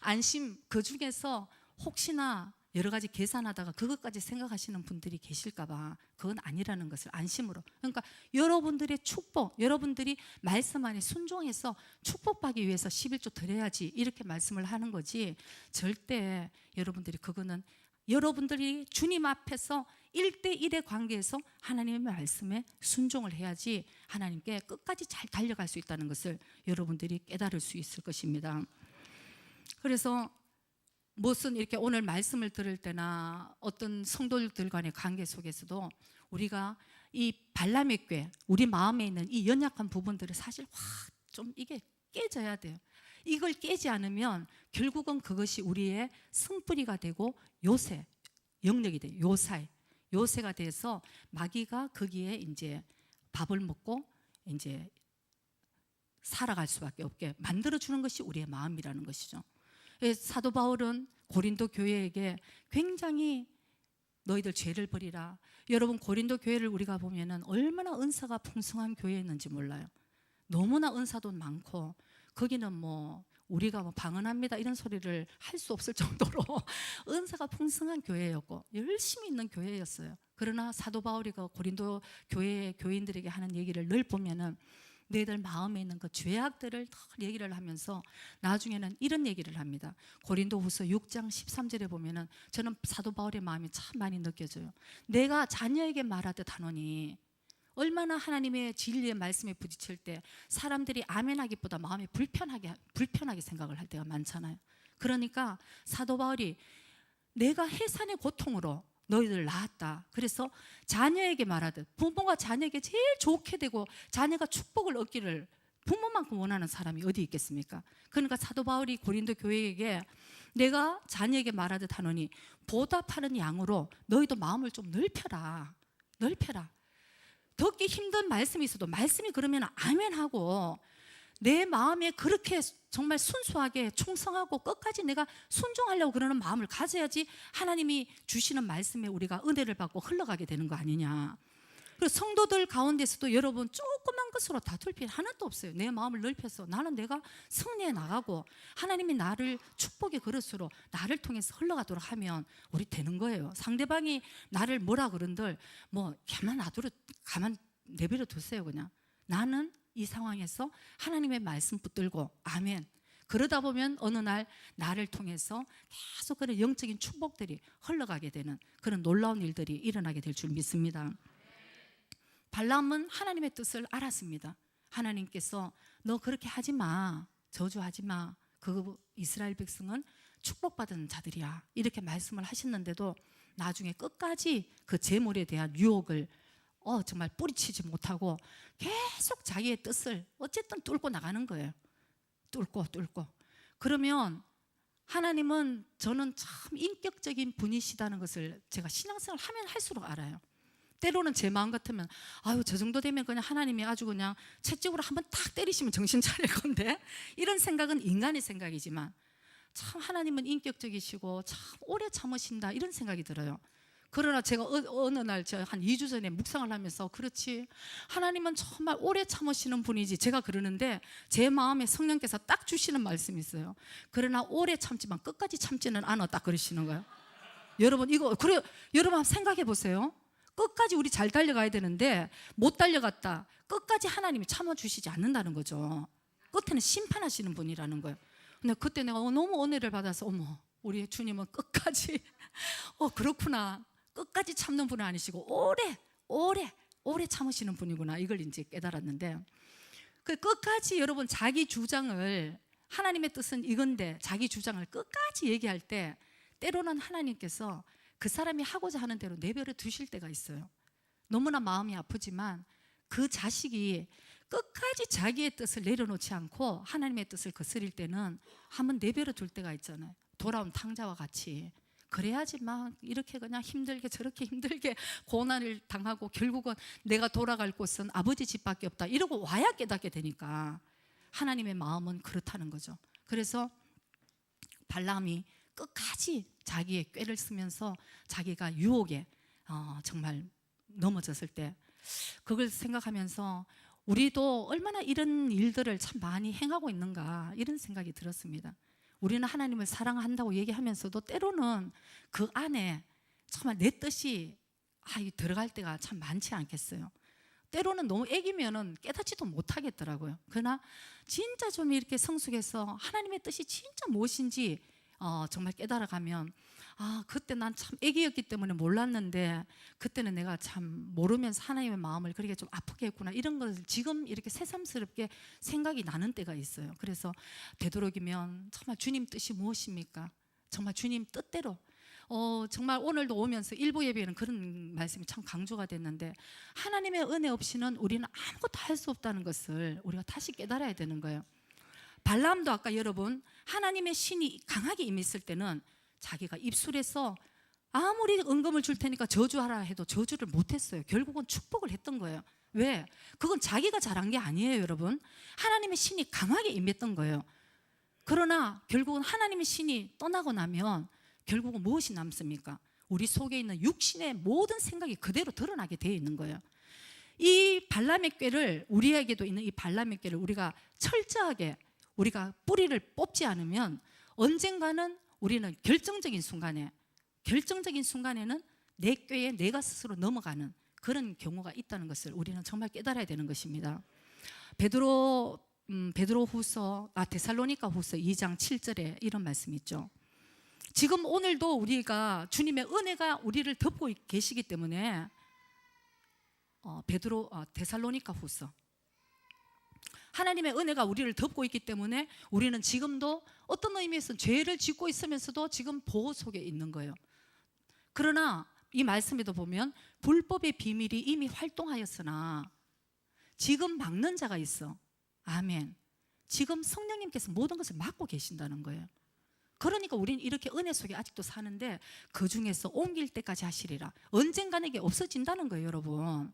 안심, 그 중에서 혹시나 여러 가지 계산하다가 그것까지 생각하시는 분들이 계실까 봐 그건 아니라는 것을 안심으로. 그러니까 여러분들의 축복, 여러분들이 말씀 안에 순종해서 축복받기 위해서 11조 드려야지 이렇게 말씀을 하는 거지, 절대 여러분들이 그거는 여러분들이 주님 앞에서 1대1의 관계에서 하나님의 말씀에 순종을 해야지 하나님께 끝까지 잘 달려갈 수 있다는 것을 여러분들이 깨달을 수 있을 것입니다. 그래서 무슨 이렇게 오늘 말씀을 들을 때나 어떤 성도들 간의 관계 속에서도 우리가 이 발람의 꾀, 우리 마음에 있는 이 연약한 부분들을 사실 확 좀 이게 깨져야 돼요. 이걸 깨지 않으면 결국은 그것이 우리의 승뿌리가 되고 요새, 영역이 돼요. 요새가 돼서 마귀가 거기에 이제 밥을 먹고 이제 살아갈 수밖에 없게 만들어주는 것이 우리의 마음이라는 것이죠. 사도 바울은 고린도 교회에게 굉장히 너희들 죄를 버리라. 여러분, 고린도 교회를 우리가 보면은 얼마나 은사가 풍성한 교회였는지 몰라요. 너무나 은사도 많고 거기는 뭐 우리가 뭐 방언합니다 이런 소리를 할 수 없을 정도로 은사가 풍성한 교회였고 열심히 있는 교회였어요. 그러나 사도 바울이 그 고린도 교회 교인들에게 하는 얘기를 늘 보면은 너희들 마음에 있는 그 죄악들을 늘 얘기를 하면서 나중에는 이런 얘기를 합니다. 고린도후서 6장 13절에 보면은 저는 사도 바울의 마음이 참 많이 느껴져요. 내가 자녀에게 말하듯 하노니, 얼마나 하나님의 진리의 말씀에 부딪힐 때 사람들이 아멘하기보다 마음이 불편하게 생각을 할 때가 많잖아요. 그러니까 사도 바울이 내가 해산의 고통으로 너희들 낳았다. 그래서 자녀에게 말하듯, 부모가 자녀에게 제일 좋게 되고 자녀가 축복을 얻기를 부모만큼 원하는 사람이 어디 있겠습니까? 그러니까 사도 바울이 고린도 교회에게 내가 자녀에게 말하듯 하노니 보답하는 양으로 너희도 마음을 좀 넓혀라. 듣기 힘든 말씀이 있어도 말씀이 그러면 아멘하고, 내 마음에 그렇게 정말 순수하게 충성하고 끝까지 내가 순종하려고 그러는 마음을 가져야지 하나님이 주시는 말씀에 우리가 은혜를 받고 흘러가게 되는 거 아니냐. 그리고 성도들 가운데서도 여러분 조그만 것으로 다툴 필요 하나도 없어요. 내 마음을 넓혀서 나는 내가 승리해 나가고 하나님이 나를 축복의 그릇으로 나를 통해서 흘러가도록 하면 우리 되는 거예요. 상대방이 나를 뭐라 그런들 뭐 가만 내버려 두세요. 그냥 나는 이 상황에서 하나님의 말씀 붙들고 아멘. 그러다 보면 어느 날 나를 통해서 계속 그런 영적인 축복들이 흘러가게 되는 그런 놀라운 일들이 일어나게 될 줄 믿습니다. 발람은 하나님의 뜻을 알았습니다. 하나님께서 너 그렇게 하지 마, 저주하지 마, 그 이스라엘 백성은 축복받은 자들이야, 이렇게 말씀을 하셨는데도 나중에 끝까지 그 재물에 대한 유혹을 정말 뿌리치지 못하고 계속 자기의 뜻을 어쨌든 뚫고 나가는 거예요. 뚫고 그러면 하나님은, 저는 참 인격적인 분이시다는 것을 제가 신앙생활 하면 할수록 알아요. 때로는 제 마음 같으면 저 정도 되면 그냥 하나님이 아주 그냥 채찍으로 한번 탁 때리시면 정신 차릴 건데, 이런 생각은 인간의 생각이지만 참 하나님은 인격적이시고 참 오래 참으신다, 이런 생각이 들어요. 그러나 제가 어느 날 제가 한 2주 전에 묵상을 하면서 그렇지, 하나님은 정말 오래 참으시는 분이지, 제가 그러는데 제 마음에 성령께서 딱 주시는 말씀이 있어요. 그러나 오래 참지만 끝까지 참지는 않아, 딱 그러시는 거예요. 여러분 이거 그래, 여러분 한번 생각해 보세요. 끝까지 우리 잘 달려가야 되는데 못 달려갔다, 끝까지 하나님이 참아주시지 않는다는 거죠. 끝에는 심판하시는 분이라는 거예요. 근데 그때 내가 너무 은혜를 받아서 어머, 우리 주님은 끝까지 그렇구나, 끝까지 참는 분은 아니시고 오래 참으시는 분이구나, 이걸 이제 깨달았는데, 그 끝까지 여러분 자기 주장을, 하나님의 뜻은 이건데 자기 주장을 끝까지 얘기할 때 때로는 하나님께서 그 사람이 하고자 하는 대로 내버려 두실 때가 있어요. 너무나 마음이 아프지만 그 자식이 끝까지 자기의 뜻을 내려놓지 않고 하나님의 뜻을 거스릴 때는 한번 내버려 둘 때가 있잖아요. 돌아온 탕자와 같이. 그래야지 막 이렇게 그냥 힘들게 저렇게 힘들게 고난을 당하고 결국은 내가 돌아갈 곳은 아버지 집밖에 없다, 이러고 와야 깨닫게 되니까. 하나님의 마음은 그렇다는 거죠. 그래서 발람이 끝까지 자기의 꾀를 쓰면서 자기가 유혹에 정말 넘어졌을 때, 그걸 생각하면서 우리도 얼마나 이런 일들을 참 많이 행하고 있는가, 이런 생각이 들었습니다. 우리는 하나님을 사랑한다고 얘기하면서도 때로는 그 안에 정말 내 뜻이 들어갈 때가 참 많지 않겠어요. 때로는 너무 애기면은 깨닫지도 못하겠더라고요. 그러나 진짜 좀 이렇게 성숙해서 하나님의 뜻이 진짜 무엇인지 정말 깨달아가면, 그때 난 참 애기였기 때문에 몰랐는데 그때는 내가 참 모르면서 하나님의 마음을 그렇게 좀 아프게 했구나, 이런 것을 지금 이렇게 새삼스럽게 생각이 나는 때가 있어요. 그래서 되도록이면 정말 주님 뜻이 무엇입니까? 정말 주님 뜻대로, 정말 오늘도 오면서 일부 예배에는 그런 말씀이 참 강조가 됐는데, 하나님의 은혜 없이는 우리는 아무것도 할 수 없다는 것을 우리가 다시 깨달아야 되는 거예요. 발람도 아까 여러분 하나님의 신이 강하게 임했을 때는 자기가 입술에서 아무리 은금을 줄 테니까 저주하라 해도 저주를 못했어요. 결국은 축복을 했던 거예요. 왜? 그건 자기가 잘한 게 아니에요, 여러분. 하나님의 신이 강하게 임했던 거예요. 그러나 결국은 하나님의 신이 떠나고 나면 결국은 무엇이 남습니까? 우리 속에 있는 육신의 모든 생각이 그대로 드러나게 되어 있는 거예요. 이 발람의 꾀를, 우리에게도 있는 이 발람의 꾀를 우리가 철저하게 우리가 뿌리를 뽑지 않으면 언젠가는 우리는 결정적인 순간에는 내 꾀에 내가 스스로 넘어가는 그런 경우가 있다는 것을 우리는 정말 깨달아야 되는 것입니다. 데살로니가 후서 2장 7절에 이런 말씀이 있죠. 지금 오늘도 우리가 주님의 은혜가 우리를 덮고 계시기 때문에 데살로니가 후서 하나님의 은혜가 우리를 덮고 있기 때문에 우리는 지금도 어떤 의미에서 죄를 짓고 있으면서도 지금 보호 속에 있는 거예요. 그러나 이 말씀에도 보면 불법의 비밀이 이미 활동하였으나 지금 막는 자가 있어. 아멘. 지금 성령님께서 모든 것을 막고 계신다는 거예요. 그러니까 우리는 이렇게 은혜 속에 아직도 사는데 그 중에서 옮길 때까지 하시리라. 언젠가는 이게 없어진다는 거예요, 여러분.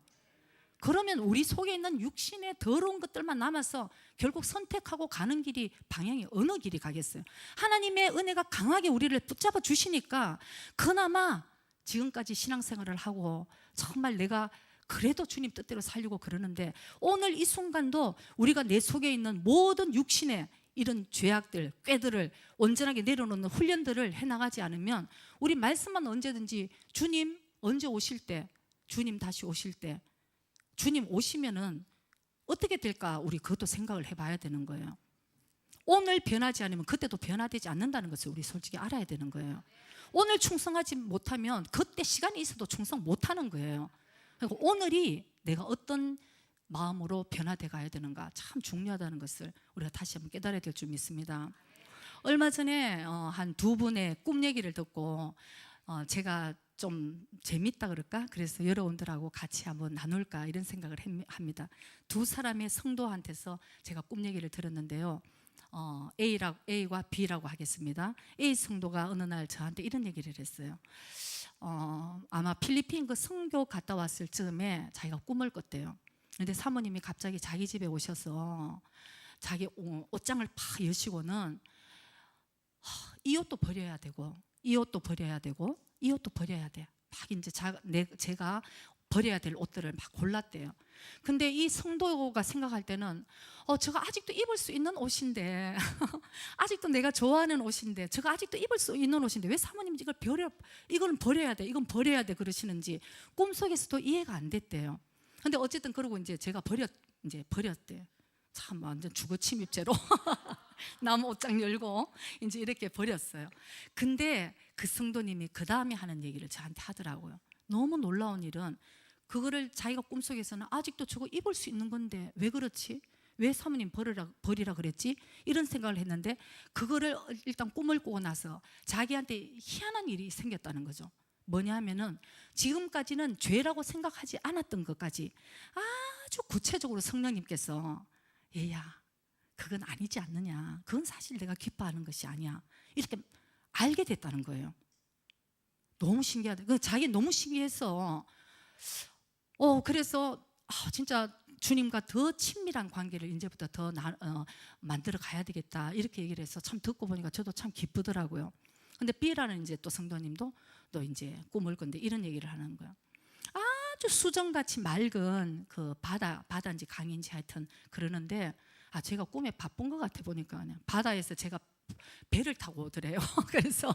그러면 우리 속에 있는 육신의 더러운 것들만 남아서 결국 선택하고 가는 길이 방향이 어느 길이 가겠어요? 하나님의 은혜가 강하게 우리를 붙잡아 주시니까 그나마 지금까지 신앙생활을 하고 정말 내가 그래도 주님 뜻대로 살려고 그러는데 오늘 이 순간도 우리가 내 속에 있는 모든 육신의 이런 죄악들, 꾀들을 온전하게 내려놓는 훈련들을 해나가지 않으면 우리 말씀만 언제든지 주님 언제 오실 때, 주님 다시 오실 때, 주님 오시면은 어떻게 될까 우리 그것도 생각을 해봐야 되는 거예요. 오늘 변하지 않으면 그때도 변화되지 않는다는 것을 우리 솔직히 알아야 되는 거예요. 오늘 충성하지 못하면 그때 시간이 있어도 충성 못하는 거예요. 그리고 오늘이 내가 어떤 마음으로 변화돼 가야 되는가 참 중요하다는 것을 우리가 다시 한번 깨달아야 될 줄 믿습니다. 얼마 전에 한 두 분의 꿈 얘기를 듣고 제가 좀 재밌다 그럴까? 그래서 여러분들하고 같이 한번 나눌까 이런 생각을 합니다. 두 사람의 성도한테서 제가 꿈 얘기를 들었는데요. A와 B라고 하겠습니다. A 성도가 어느 날 저한테 이런 얘기를 했어요. 아마 필리핀 그 선교 갔다 왔을 즈음에 자기가 꿈을 꿨대요. 근데 사모님이 갑자기 자기 집에 오셔서 자기 옷장을 팍 여시고는 이 옷도 버려야 되고 이 옷도 버려야 되고 이 옷도 버려야 돼. 막 이제 제가 버려야 될 옷들을 막 골랐대요. 근데 이 성도가 생각할 때는 저거 아직도 입을 수 있는 옷인데 아직도 내가 좋아하는 옷인데 저거 아직도 입을 수 있는 옷인데 왜 사모님 이건 버려야 돼, 이건 버려야 돼 그러시는지 꿈속에서도 이해가 안 됐대요. 근데 어쨌든 그러고 이제 제가 버렸대. 참 완전 주거 침입죄로 남 옷장 열고 이제 이렇게 버렸어요. 근데 그 성도님이 그 다음에 하는 얘기를 저한테 하더라고요. 너무 놀라운 일은 그거를 자기가 꿈속에서는 아직도 저거 입을 수 있는 건데 왜 그렇지? 왜 사모님 버리라 그랬지? 이런 생각을 했는데 그거를 일단 꿈을 꾸고 나서 자기한테 희한한 일이 생겼다는 거죠. 뭐냐 하면은 지금까지는 죄라고 생각하지 않았던 것까지 아주 구체적으로 성령님께서 얘야 그건 아니지 않느냐, 그건 사실 내가 기뻐하는 것이 아니야 이렇게 알게 됐다는 거예요. 너무 신기하다. 자기 너무 신기해서 그래서 진짜 주님과 더 친밀한 관계를 이제부터 더 만들어 가야 되겠다 이렇게 얘기를 해서 참 듣고 보니까 저도 참 기쁘더라고요. 근데 B라는 이제 또 성도님도 또 이제 꿈을 꾼데 이런 얘기를 하는 거예요. 아주 수정같이 맑은 그 바다인지 강인지 하여튼 그러는데 제가 꿈에 바쁜 것 같아 보니까 그냥 바다에서 제가 배를 타고 오더래요. 그래서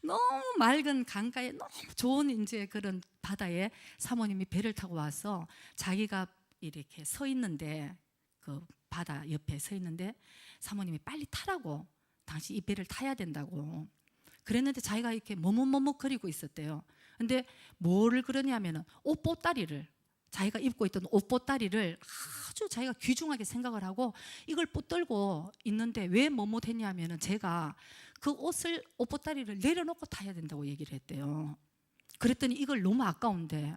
너무 맑은 강가에 너무 좋은 이제 그런 바다에 사모님이 배를 타고 와서 자기가 이렇게 서 있는데 그 바다 옆에 서 있는데 사모님이 빨리 타라고 당신 이 배를 타야 된다고 그랬는데 자기가 이렇게 머뭇머뭇거리고 있었대요. 근데 뭐를 그러냐면은 옷보따리를 자기가 입고 있던 옷보따리를 아주 자기가 귀중하게 생각을 하고 이걸 붙들고 있는데 왜 머뭇했냐면은 제가 그 옷보따리를 내려놓고 타야 된다고 얘기를 했대요. 그랬더니 이걸 너무 아까운데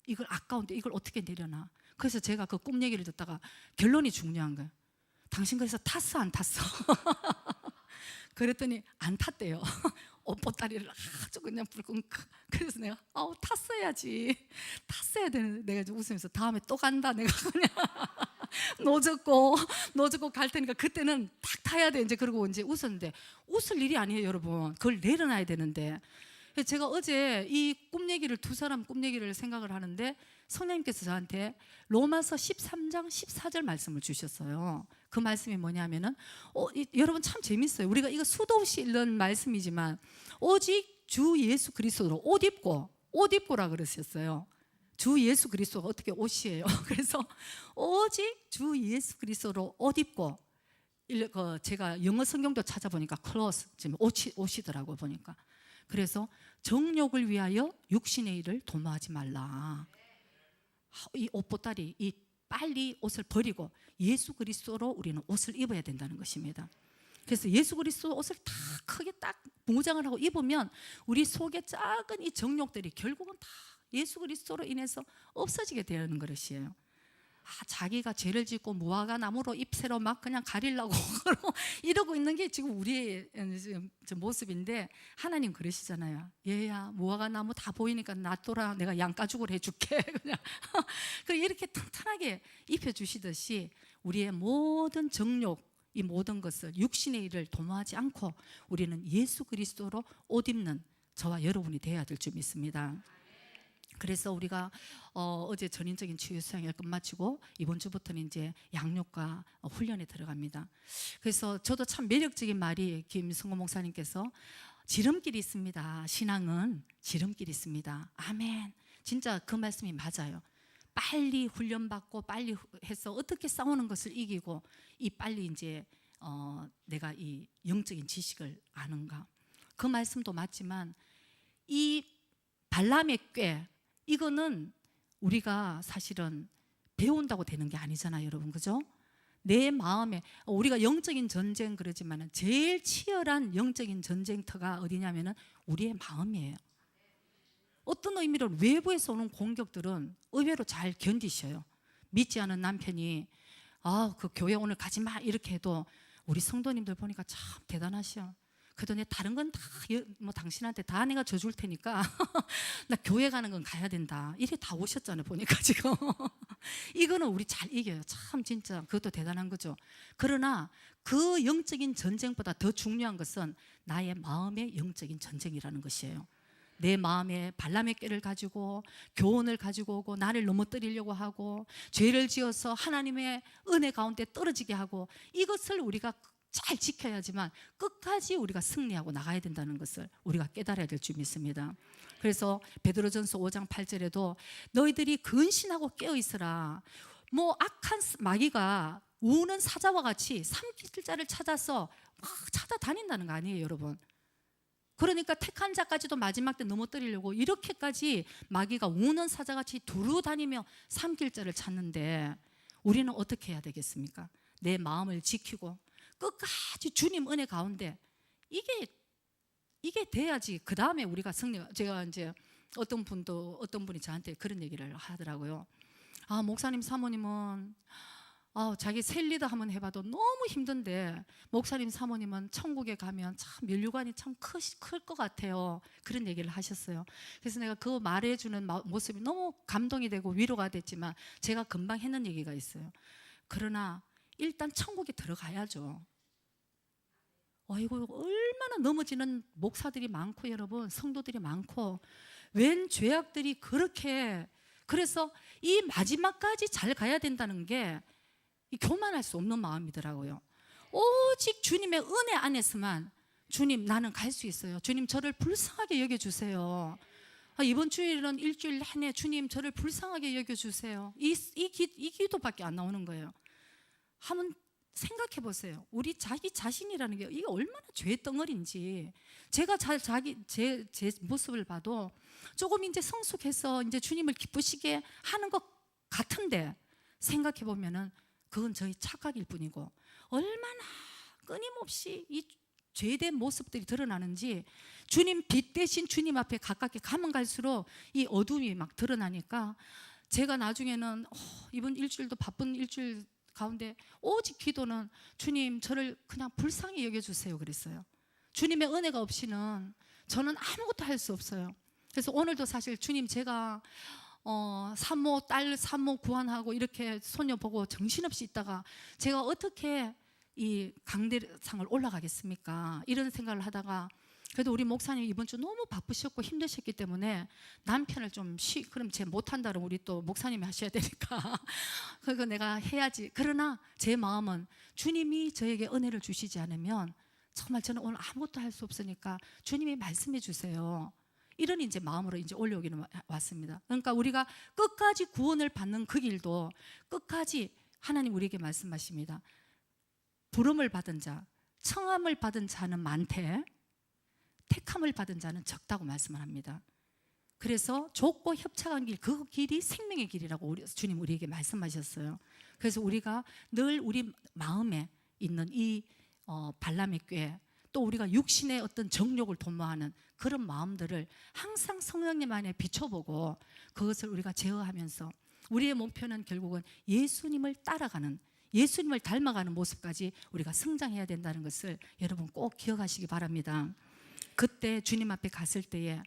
이걸 어떻게 내려놔? 그래서 제가 그 꿈 얘기를 듣다가 결론이 중요한 거예요. 당신 그래서 탔어 안 탔어? 그랬더니 안 탔대요. 옷보따리를 아주 그냥 불끈. 그래서 내가 탔어야 되는데 내가 웃으면서 다음에 또 간다 내가 그냥 노젓고 갈 테니까 그때는 딱 타야 돼 이제. 그러고 이제 웃었는데 웃을 일이 아니에요 여러분. 그걸 내려놔야 되는데 제가 어제 이 꿈 얘기를 두 사람 꿈 얘기를 생각을 하는데 성령님께서 저한테 로마서 13장 14절 말씀을 주셨어요. 그 말씀이 뭐냐면은 여러분 참 재밌어요. 우리가 이거 수도 없이 읽는 말씀이지만 오직 주 예수 그리스도로 옷 입고라 그러셨어요. 주 예수 그리스도가 어떻게 옷이에요? 그래서 오직 주 예수 그리스도로 옷 입고, 제가 영어 성경도 찾아보니까 clothes, 지금 옷이더라고요 보니까. 그래서 정욕을 위하여 육신의 일을 도모하지 말라. 이 옷보따리, 이 빨리 옷을 버리고 예수 그리스도로 우리는 옷을 입어야 된다는 것입니다. 그래서 예수 그리스도 옷을 다 크게 딱 무장을 하고 입으면 우리 속에 작은 이 정욕들이 결국은 다 예수 그리스도로 인해서 없어지게 되는 것이에요. 자기가 죄를 짓고 무화과 나무로 잎새로 막 그냥 가리려고 이러고 있는 게 지금 우리의 모습인데, 하나님 그러시잖아요. 얘야, 무화과 나무 다 보이니까 놔둬라, 내가 양가죽을 해줄게. 그냥 이렇게 탄탄하게 입혀주시듯이 우리의 모든 정욕, 이 모든 것을, 육신의 일을 도모하지 않고 우리는 예수 그리스도로 옷 입는 저와 여러분이 되어야 될 줄 믿습니다. 그래서 우리가 어제 전인적인 치유 수양을 끝마치고 이번 주부터는 이제 양육과 훈련에 들어갑니다. 그래서 저도 참 매력적인 말이, 김성호 목사님께서 지름길이 있습니다. 신앙은 지름길이 있습니다. 아멘. 진짜 그 말씀이 맞아요. 빨리 훈련받고 빨리 해서 어떻게 싸우는 것을 이기고, 이 빨리 이제 내가 이 영적인 지식을 아는가, 그 말씀도 맞지만 이 발람의 꾀, 이거는 우리가 사실은 배운다고 되는 게 아니잖아요, 여러분. 그죠? 내 마음에, 우리가 영적인 전쟁 그러지만 제일 치열한 영적인 전쟁터가 어디냐면은 우리의 마음이에요. 어떤 의미로 외부에서 오는 공격들은 의외로 잘 견디셔요. 믿지 않은 남편이 그 교회 오늘 가지 마 이렇게 해도 우리 성도님들 보니까 참 대단하셔. 그러더니 다른 건 다 뭐 당신한테 다 내가 져줄 테니까 나 교회 가는 건 가야 된다. 이래 다 오셨잖아요 보니까 지금. 이거는 우리 잘 이겨요. 참 진짜 그것도 대단한 거죠. 그러나 그 영적인 전쟁보다 더 중요한 것은 나의 마음의 영적인 전쟁이라는 것이에요. 내 마음에 발람의 꾀를 가지고 교훈을 가지고 오고 나를 넘어뜨리려고 하고 죄를 지어서 하나님의 은혜 가운데 떨어지게 하고, 이것을 우리가 잘 지켜야지만 끝까지 우리가 승리하고 나가야 된다는 것을 우리가 깨달아야 될 줄 믿습니다. 그래서 베드로전서 5장 8절에도 너희들이 근신하고 깨어있으라. 뭐 악한 마귀가 우는 사자와 같이 삼킬 자를 찾아서 막 찾아다닌다는 거 아니에요, 여러분. 그러니까 택한 자까지도 마지막 때 넘어뜨리려고 이렇게까지 마귀가 우는 사자같이 두루다니며 삼킬 자를 찾는데, 우리는 어떻게 해야 되겠습니까? 내 마음을 지키고 끝까지 주님 은혜 가운데 이게 돼야지 그 다음에 우리가 제가 이제 어떤 분이 저한테 그런 얘기를 하더라고요. 목사님 사모님은 자기 셀리더 한번 해봐도 너무 힘든데 목사님 사모님은 천국에 가면 참 면류관이 참 클 것 같아요. 그런 얘기를 하셨어요. 그래서 내가 그 말해주는 모습이 너무 감동이 되고 위로가 됐지만, 제가 금방 했는 얘기가 있어요. 그러나 일단 천국에 들어가야죠. 이거 얼마나 넘어지는 목사들이 많고 여러분, 성도들이 많고, 웬 죄악들이 그렇게. 그래서 이 마지막까지 잘 가야 된다는 게 교만할 수 없는 마음이더라고요. 오직 주님의 은혜 안에서만, 주님 나는 갈 수 있어요. 주님 저를 불쌍하게 여겨주세요. 이번 주일은 일주일 내내 주님 저를 불쌍하게 여겨주세요. 이 기도밖에 안 나오는 거예요. 한번 생각해 보세요. 우리 자기 자신이라는 게 이게 얼마나 죄 덩어리인지. 제가 제 모습을 봐도 조금 이제 성숙해서 이제 주님을 기쁘시게 하는 것 같은데, 생각해 보면은 그건 저희 착각일 뿐이고, 얼마나 끊임없이 이 죄된 모습들이 드러나는지, 주님 빛 대신 주님 앞에 가깝게 가면 갈수록 이 어둠이 막 드러나니까, 제가 나중에는 이번 일주일도 바쁜 일주일 가운데 오직 기도는 주님 저를 그냥 불쌍히 여겨주세요 그랬어요. 주님의 은혜가 없이는 저는 아무것도 할 수 없어요. 그래서 오늘도 사실 주님 제가 딸 산모 구원하고 이렇게 손녀 보고 정신없이 있다가 제가 어떻게 이 강대상을 올라가겠습니까? 이런 생각을 하다가, 그래도 우리 목사님 이번 주 너무 바쁘셨고 힘드셨기 때문에 남편을 그럼 제 못한다 그러면 우리 또 목사님이 하셔야 되니까 그거 내가 해야지. 그러나 제 마음은 주님이 저에게 은혜를 주시지 않으면 정말 저는 오늘 아무것도 할 수 없으니까 주님이 말씀해 주세요. 이런 이제 마음으로 이제 올려오기는 왔습니다. 그러니까 우리가 끝까지 구원을 받는 그 길도 끝까지 하나님 우리에게 말씀하십니다. 부름을 받은 자, 청함을 받은 자는 많되 택함을 받은 자는 적다고 말씀을 합니다. 그래서 좁고 협착한 길, 그 길이 생명의 길이라고 주님 우리에게 말씀하셨어요. 그래서 우리가 늘 우리 마음에 있는 이 발람의 꾀, 또 우리가 육신의 어떤 정욕을 도모하는 그런 마음들을 항상 성령님 안에 비춰보고 그것을 우리가 제어하면서 우리의 목표는 결국은 예수님을 따라가는, 예수님을 닮아가는 모습까지 우리가 성장해야 된다는 것을 여러분 꼭 기억하시기 바랍니다. 그때 주님 앞에 갔을 때에 야,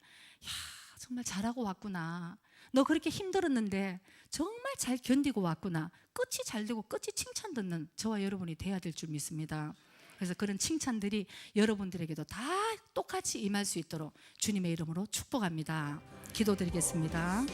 정말 잘하고 왔구나. 너 그렇게 힘들었는데 정말 잘 견디고 왔구나. 끝이 잘 되고 끝이 칭찬 듣는 저와 여러분이 돼야 될 줄 믿습니다. 그래서 그런 칭찬들이 여러분들에게도 다 똑같이 임할 수 있도록 주님의 이름으로 축복합니다. 기도드리겠습니다.